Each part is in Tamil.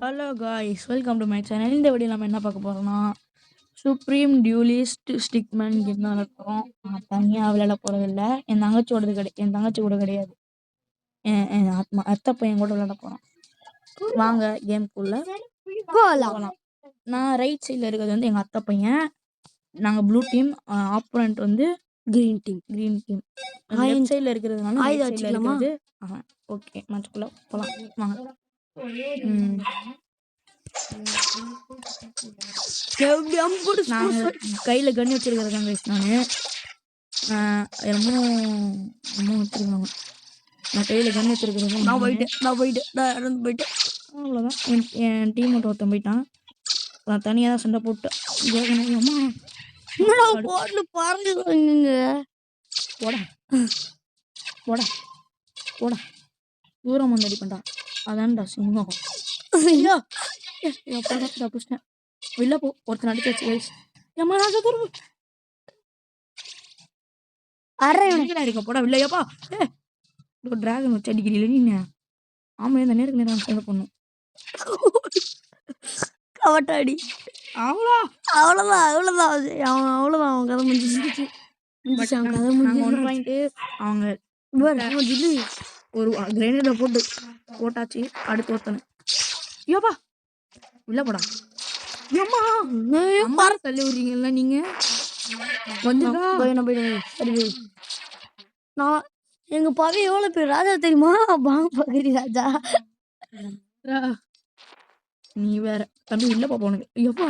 Hello guys, welcome to my channel. இந்த வீடியோ நம்ம என்ன பார்க்க போகிறோம்னா சுப்ரீம் டியூலிஸ்ட் ஸ்டிக்மேன் கேம் தான் இருக்கிறோம். நான் தனியாக விளையாட போகிறதில்ல, என் தங்கச்சி கூட கிடையாது, என் அத்தை பையன் கூட விளையாட போகிறோம். வாங்க கேம்குள்ளே போகலாம். நான் ரைட் சைடில் இருக்கிறது வந்து எங்கள் அத்தை பையன், நாங்கள் ப்ளூ டீம், ஆப்போனண்ட் வந்து க்ரீன் டீம். லெஃப்ட் சைடில் இருக்கிறதுனால இருக்கிறது. ஓகே, மேட்ச்குள்ளே போகலாம் வாங்க. கையில கண்ணு வச்சிருக்கிறேன் நான் என்னமோ வச்சிருக்காங்க. நான் கையில கண்ணு வச்சிருக்கிறேன். நான் போயிட்டேன். அவ்வளோதான். என் டீம் மட்டும் ஒருத்தன் போயிட்டான். நான் தனியாக தான் சண்டை போட்டு போட தூரம் வந்து அடி பண்ணா. அதான்டா சிங்கம். ஐயோ தப்பிச்சிட்டேன். வெளில போ, ஒருத்தன் அடிச்சாச்சு கைஸ். ஏமா நான் தூரம் இருக்க போடா இல்லையாப்பா. ஒரு டிராகன் வச்சு அடிக்கிறீங்களே நீங்க. ஆமா, இந்த நேருக்கு நேரம் சண்டை பண்ணும். கவட்டாடி அவ்வளோதான் அவன் கதை முடிஞ்சிச்சு. அவங்க ஒரு கிரைண்டரை போட்டாச்சு. அடுத்து ஒருத்தனை ஐயோப்பா உள்ள போடா. அம்மா தள்ளி விடுறீங்களா நீங்க? நான் எங்க பாவி எவ்வளவு பேர் ராஜா தெரியுமா? பாகுபலி ராஜா. நீ வேற தம்பி உள்ள போனுங்க. ஐயோப்பா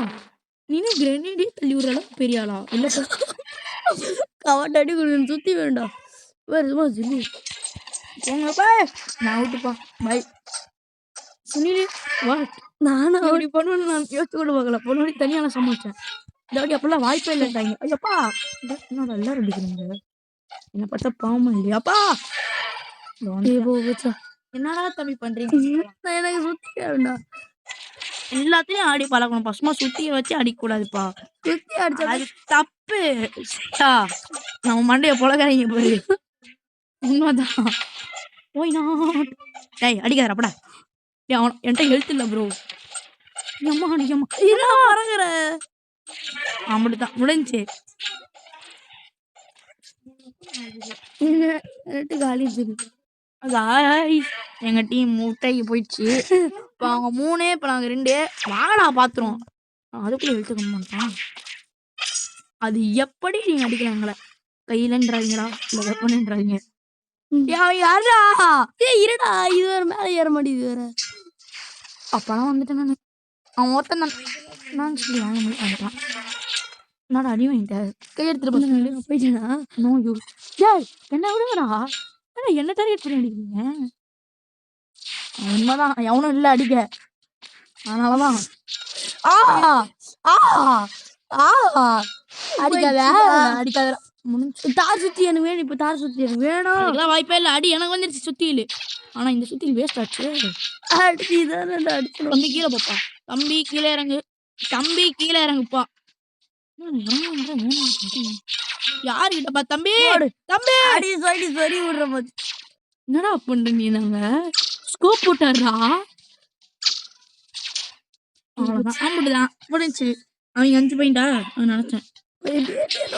நீனே கிரனேடே தள்ளி விடுற அளவுக்கு பெரிய ஆளா? இல்ல கவட்டாடி கொடுங்க, சுத்தி வேண்டாம். வேறுமா சொல்லி போங்கப்பா, நான் விட்டுப்பா. பை சுனில். வாட் நானும் அப்படி பண்ணுவேன்னு நான் யோசிச்சு கூட பார்க்கல. பொண்ணு தனியாக நான் சமாளிச்சேன். இந்த வாட்டி அப்பெல்லாம் வாய்ப்பே இல்லைட்டாங்க. ஐயப்பா என்னோட எல்லாரும் அடிக்கிறீங்க. என்னை பார்த்தா பாவமா இல்லையாப்பா? என்னடா தம்பி பண்றீங்க? எனக்கு சுத்தி வேண்டாம். எல்லாத்தையும் ஆடி பழக்கணும். பசுமா சுத்திய வச்சு அடிக்கக்கூடாதுப்பா. சுத்தி அடிச்சா அது தப்பு. நம்ம மண்டைய பொழக்காதீங்க போய். உண்மைதான். ஓய் நான் டேய் அடிக்காதப்படா. என்கிட்ட ஹெல்த் இல்லை ப்ரோ. மறங்குற அப்படித்தான் முடிஞ்சு. காலி எங்க டீம் முட்டைக்கு போயிடுச்சு. இப்போ அவங்க 3, இப்போ நாங்கள் 2. வாடா பாத்துறோம். அதுக்குள்ள எழுத்துக்க மாட்டான். அது எப்படி நீங்க அடிக்கிறாங்களே? கையிலன்றாங்களா இல்ல வெப்பன்றாங்க? யாரா? இருடா, இது வேற மேல ஏற மாட்டேங்குது வேற. அப்பெல்லாம் வந்துட்டேன் நான். அவன் ஒருத்தன் நான் சொல்லி வாங்க வந்துட்டான். நான் அடி வாங்கிட்டேன். கையெடுத்துட்டு போயிட்டேனா? No you. என்ன விடுங்கடா. என்ன டார்கெட் பண்ணி அடிக்கிறீங்க? உண்மைதான், எவனும் இல்லை அடிக்க. அதனாலதான் அடிக்காத. தார் சுத்தி எனக்கு வேணும். இப்ப தார் சுத்தி எனக்கு வேணும். அதெல்லாம் வாய்ப்பே இல்லை. அடி எனக்கு வந்துருச்சு சுத்தியில். ஆனா இந்த சுத்தியில் வேஸ்ட் ஆச்சு. தம்பி கீழே போப்பா. தம்பி கீழே இறங்குப்பா. யாருக்கிட்டப்பா தம்பி? தம்பி அடி சொல்லி சரி விடுற போது என்னடா பண்ற நீ? நாங்க ஸ்கோப் போட்டாரா? அவ்வளவுதான் முடிஞ்சு. அவங்க 5 பாயிண்டா நினைச்சேன்.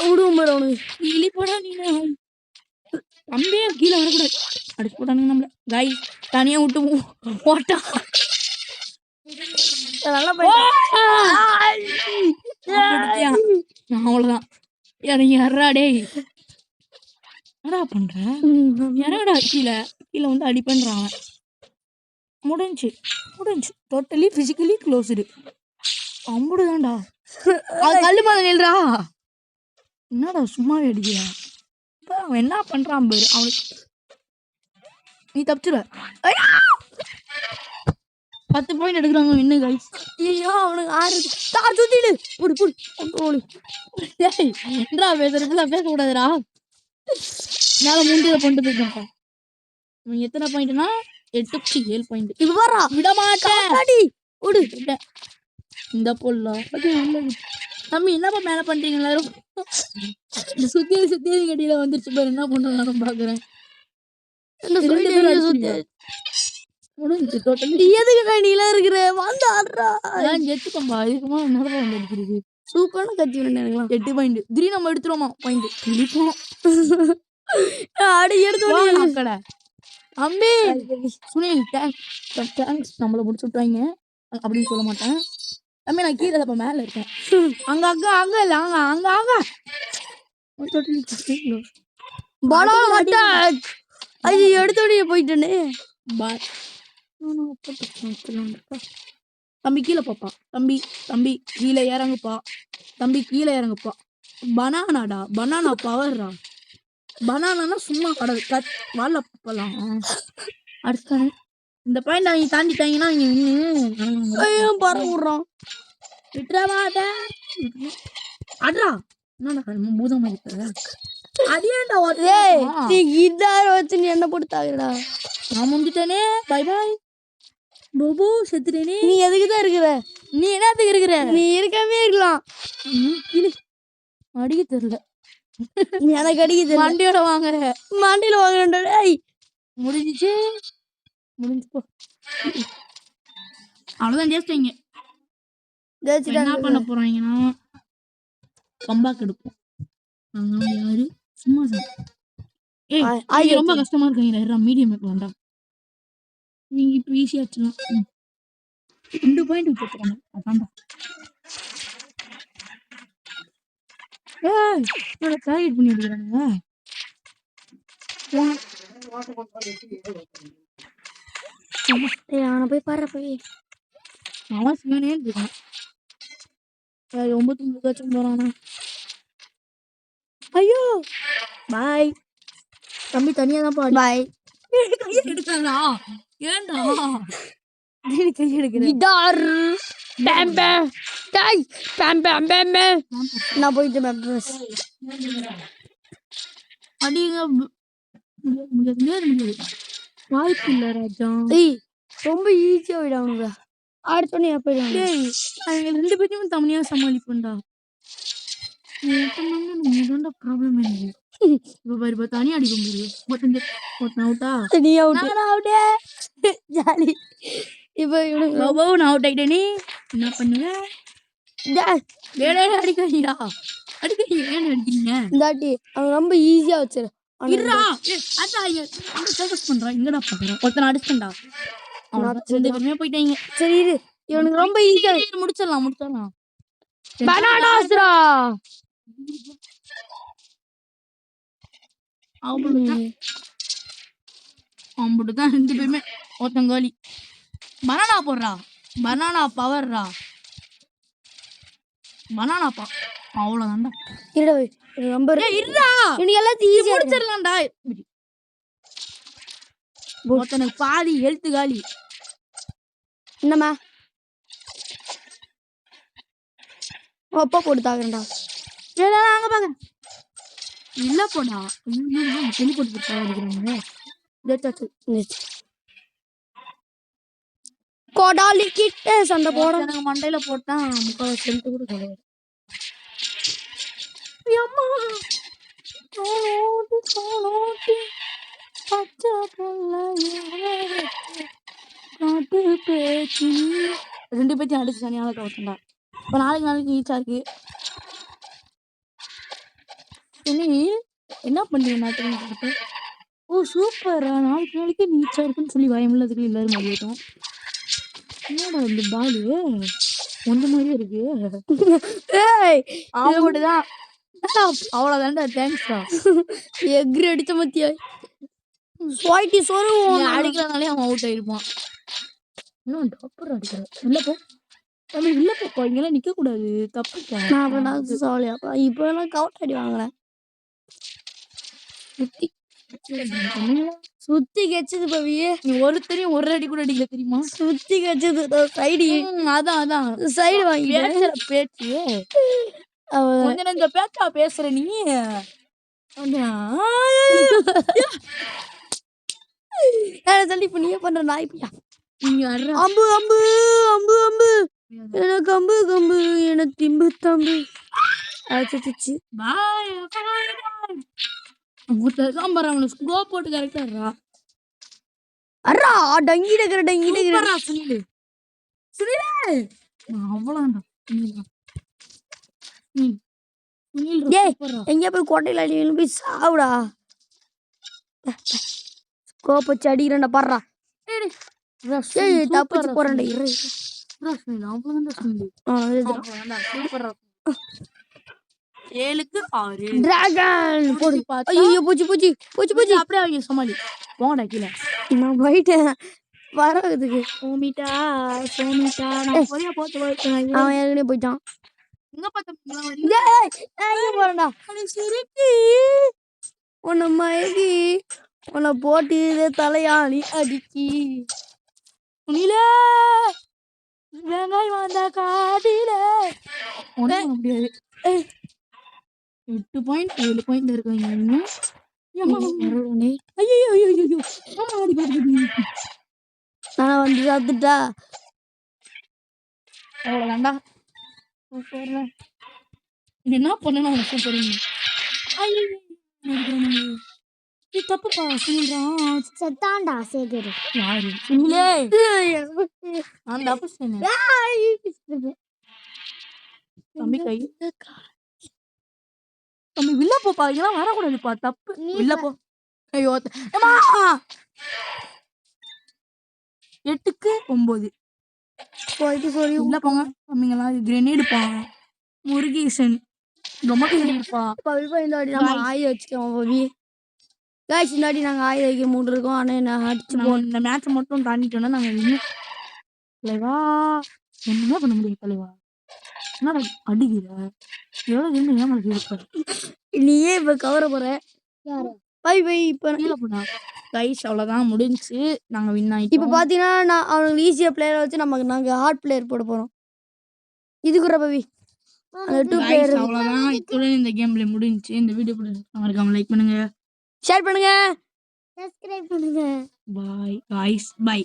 விடுவோம் பாரு அவனுக்கு. கிளி போடா நீ. தம்பியே கீழே வரக்கூடாது. அடிச்சு போட்டானுங்க நம்மள. காய் தனியா விட்டு போட்டா அவ்வளவுதான். இறங்கி யாரா டேய்? என்னடா பண்ற? இறங்கடா கீழே வந்து அடி பண்றான். முடிஞ்சு டோட்டலி பிசிக்கலி க்ளோஸ்டு. அம்புடுதான்டா. கல்லு மேல நில்றா. என்னடா சும்மாவே அடிக்கிறா? அவன் என்ன பண்றான் பாரு. அவனுக்கு நீ தப்பிச்சுட. 10 பாயிண்ட் எடுக்கிறாங்க. இன்னும் கைஸ். ஐயோ அவனுக்கு 6 தார் சுத்திடு. புடி என்னடா பேசுறதுலாம் பேசக்கூடாதுடா. மேல மூஞ்சில கொண்டு போயிருக்கான்ப்பா. இவன் எத்தனை பாயிண்ட்னா 7 பாயிண்ட். இது வரா விட மாட்டேன். இந்த பொல்லா தம்பி என்னப்பா மேல பண்றீங்க எல்லாரும்? சுத்தி கட்டியில வந்துருச்சு பாரு. என்ன பண்றாங்க பாக்குறேன். முடிஞ்சு டோட்டலி. எதுக்குடா நீலாம் இருக்கிற வந்து ஆடுறா நான் செத்துட்டேன்பா. இதுக்குமா என்னடா வந்து அடிக்கிறது? சூப்பரான கத்தி வேணும் எனக்குலாம் 8 பாயிண்ட். திடீர்னு நம்ம எடுத்துருவோமா பாயிண்ட். கிழிப்போம். ஆடு எடுத்து வாங்க அக்கடை. அம்பி சுனில் தேங்க்ஸ் நம்மள முடிச்சு விட்டாங்க அப்படின்னு சொல்ல மாட்டேன். தம்பி நான் கீழே அப்ப மேல இருக்கேன். அங்க அங்க அங்க இல்ல அங்க அங்க அங்க பனானா அட்டாக் ஐயோ எடுத்தோடய போயிட்டேனே தம்பி கீழே பாப்பா. தம்பி தம்பி கீழே இறங்குப்பா. தம்பி கீழே இறங்குப்பா. பனானாடா பனானா பவர்ரா. பனானா சும்மா கடவுள் வாழ போலாம். அடுத்தானே இந்த பாயிண்ட் அவங்க தாண்டிட்டாங்கன்னா இங்க நின்று ஐயோ பறவை விடுறான் விட்டுற மாட்டேன். அட்ரா என்னடா பூதமா இருக்க. அது ஏன்டா ஏய் நீ கிட்டார் வச்சு நீ என்ன போட்டு தாக்குடா நான் முந்திட்டேனே. Bye bye Bobo செத்துட்டேனே. நீ எதுக்கு தான் இருக்கிற நீ என்னத்துக்கு இருக்கிற? நீ இருக்கவே இருக்கலாம் கீழே அடிக்க தெரியல. எனக்கு அடிக்குது மண்டியோட வாங்க. மண்டியில வாங்குறேன்டா டேய் முடிஞ்சிச்சு. முடிஞ்சு போ. அவ்வளோதான் ஜெயிச்சிட்டீங்க. என்ன பண்ண போறாங்கன்னா கம்பேக் எடுப்போம். யாரு சும்மா ஏய் ரொம்ப கஷ்டமா இருக்காங்க. மீடியம் வேண்டாம். நீங்க இப்போ ஈஸியா வச்சுலாம் 2 பாயிண்ட் வச்சுக்கிறாங்க. அதான்டா என்னோட டார்கெட் பண்ணி எடுக்கிறானுங்க. அவனை போய் பாரு போய் அவன் சிவனே இருக்கான். 9 போறானா. ஐயோ பாய் தம்பி தனியா தான் பாடி பாய் கையை எடுக்கறா. ஏன்டா கையை எடுக்கிற? கிட்டார் பேம் பேம் டாய் பேம் பேம் பேம் பேம் நான் போயிட்டு மெட்ரஸ் அடிங்க. முடியாது வாய்ப்பு இல்லை ராஜா. ஏய் ரொம்ப ஈஸியா விடானுங்க அடுத்தோடனே போயிடுவாங்க. அவங்க 2 பேத்தையும் தனியா சமாளிப்பேன்டா. ப்ராப்ளம் எனக்கு இப்போ பாரு இப்போ தனியாக அடிக்க முடியும். ஒருத்தன் அவுட்டா நீ அவுட்டே ஜாலி. இப்போ இவனுக்கு நான் அவுட் ஆகிட்டேனே. என்ன பண்ணுவேன்? அடிக்கிறீங்களா அடிக்கிறீங்க ஏன்னு அடிக்கிறீங்க? இந்தாட்டி அவன் ரொம்ப ஈஸியா வச்சிரு பண்றான். எங்கடா பாக்குறான்? ஒருத்தனை அடிச்சுட்டா. 2 பேருமே போயிட்டாங்க. சரி இரு இவனுக்கு ரொம்ப ஈஸியா முடிச்சிடலாம். பனானாஸ்ரா அவன் 2 பேருமே ஒருத்தங்காலி. பனானா போடுறா. பனானா பவர்ரா. பனானா அவ்வளவுதான்டா. இருடா ரொம்ப இருடா இவனுக்கு எல்லாத்தையும் ஈஸியா முடிச்சிடலாம்டா. ஒருத்தனுக்கு பாதி ஹெல்த் காலி. என்னம்மா அப்பா போட்டு தாக்குறேன்டா. அங்க பாக்க இல்ல போடா. தெளி போட்டு அடிக்கிறாங்க. கொடாலி கிட்ட சண்டை போட எனக்கு மண்டையில போட்டா முக்கால் செல்ட்டு கூட கிடையாது. பேச்சு 2 பேத்தையும் அடிச்சு தனியாக கவசம்டா. இப்போ நாளைக்கு ஈச்சா இருக்கு. என்ன பண்றீங்க நாட்டுக்கு? ஓ சூப்பரா நாளைக்கு நீச்சா இருக்குன்னு சொல்லி பயமில்லதுக்கு எல்லாரும் மாறிட்டோம். என்னடா இந்த பாலு ஒன்று மாதிரியே இருக்கு. அவங்கதான் அவ்வளோதான்டா. தேங்க்ஸ்டா. எக்ரி அடிச்ச மத்தியா ஸ்வாய்ட்டி சொருவோம் அடிக்கிறதுனாலே அவன் அவுட் ஆயிருப்பான். இன்னும் டாப்பர் அடிக்கிறேன். இல்லப்போ நம்ம இல்லப்போ இங்கெல்லாம் நிக்க கூடாது. தப்பு. நான் சாலியாப்பா இப்போ எல்லாம் கவுட் அடி வாங்குறேன். சுத்தி கெச்சது பவியே. நீ ஒருத்தரையும் ஒரு அடி கூட அடிக்கல தெரியுமா? சுத்தி கெச்சது சைடு. அதான் சைடு வாங்கி பேச்சு கொஞ்சம் இந்த பேச்சா பேசுற நீ. சொல்லி இப்ப நீயே பண்ற நாய்ப்பியா. அம்பு அம்பு அம்பு அம்பு எனக்கு அம்பு கம்பு எனக்கு திம்பு தம்பு அடிச்சிச்சு. அவனுக்கு ஸ்கோ போட்டு கரெக்டா அரா டங்கி டங்கி சூப்பரா சுனில் சுனில் அவ்வளோண்டா சுனில் ஏய் எங்கேயா போய் கோட்டையில் அடி போய் சாவுடா கோப்பச்சு அடிக்கிறேன்டா பாடுறா ஏய் தப்பிச்சு போறேன்டா இரு சூப்பரா 7க்கு 6 டிராகன் போடு ஐயோ பூச்சி அப்படியே அவங்க சமாளி போங்கடா கீழே நான் போயிட்டேன் வரதுக்கு சோமிட்டா நான் போய் போட்டு அவன் ஏற்கனவே போயிட்டான் எங்க பார்த்தா எங்க போறேன்டா சிரிக்கி உன்னை மயக்கி உன்னை போட்டு தலையாணி அடிக்கி சுனிலே வெங்காயம் வந்த காதில ஒன்றும் முடியாது 8 பாயிண்ட் 7 பாயிண்ட் இருக்காங்க நான் வந்து சாப்பிட்டுட்டா அவ்வளோதாண்டா என்ன பண்ணணும் உனக்கு சூப்பர் தப்புப்பா சுனில்றான் செத்தாண்டா சேகர் யாரு சுனிலே நான் தப்பு சொன்னேன் தம்பி கை தம்பி வில்ல போப்பா இதெல்லாம் வரக்கூடாதுப்பா தப்பு வில்ல போ ஐயோ ஏமா 8க்கு 9 போயிட்டு சொல்லி உள்ள போங்க தம்பிங்களாம் கிரெனேடுப்பா முருகேசன் ரொம்ப இருப்பா பவிப்பா இந்த வாட்டி நம்ம ஆயுத வச்சுக்கோம் பவி காய்ச்சி இந்த வாட்டி நாங்கள் ஆயுத வைக்க 3 இருக்கோம் ஆனால் என்ன அடிச்சு நம்ம இந்த மேட்ச் மட்டும் தாண்டிட்டோம்னா நாங்கள் இன்னும் தலைவா ஒன்றுமே பண்ண முடியும் தலைவா என்ன அடிக்கிற எவ்வளோ இருந்து ஏமாத்தி இருப்பாரு நீயே இப்போ கவர போற பை இப்போ கீழே போனா கைஸ் அவ்வளோதான் முடிஞ்சு நாங்கள் வின் ஆகிட்டோம் இப்போ பார்த்தீங்கன்னா நான் அவனுக்கு ஈஸியாக பிளேயரை வச்சு நாங்கள் ஹார்ட் பிளேயர் போட போகிறோம் இது கூட பவி அந்த 2 பிளேயர் அவ்வளோதான் இத்துடன் இந்த கேம் பிளே முடிஞ்சு இந்த வீடியோ பிடிச்சிருக்காங்க லைக் பண்ணுங்க ஷேர் பண்ணுங்க சப்ஸ்கிரைப் பண்ணுங்க பாய் கைஸ் பை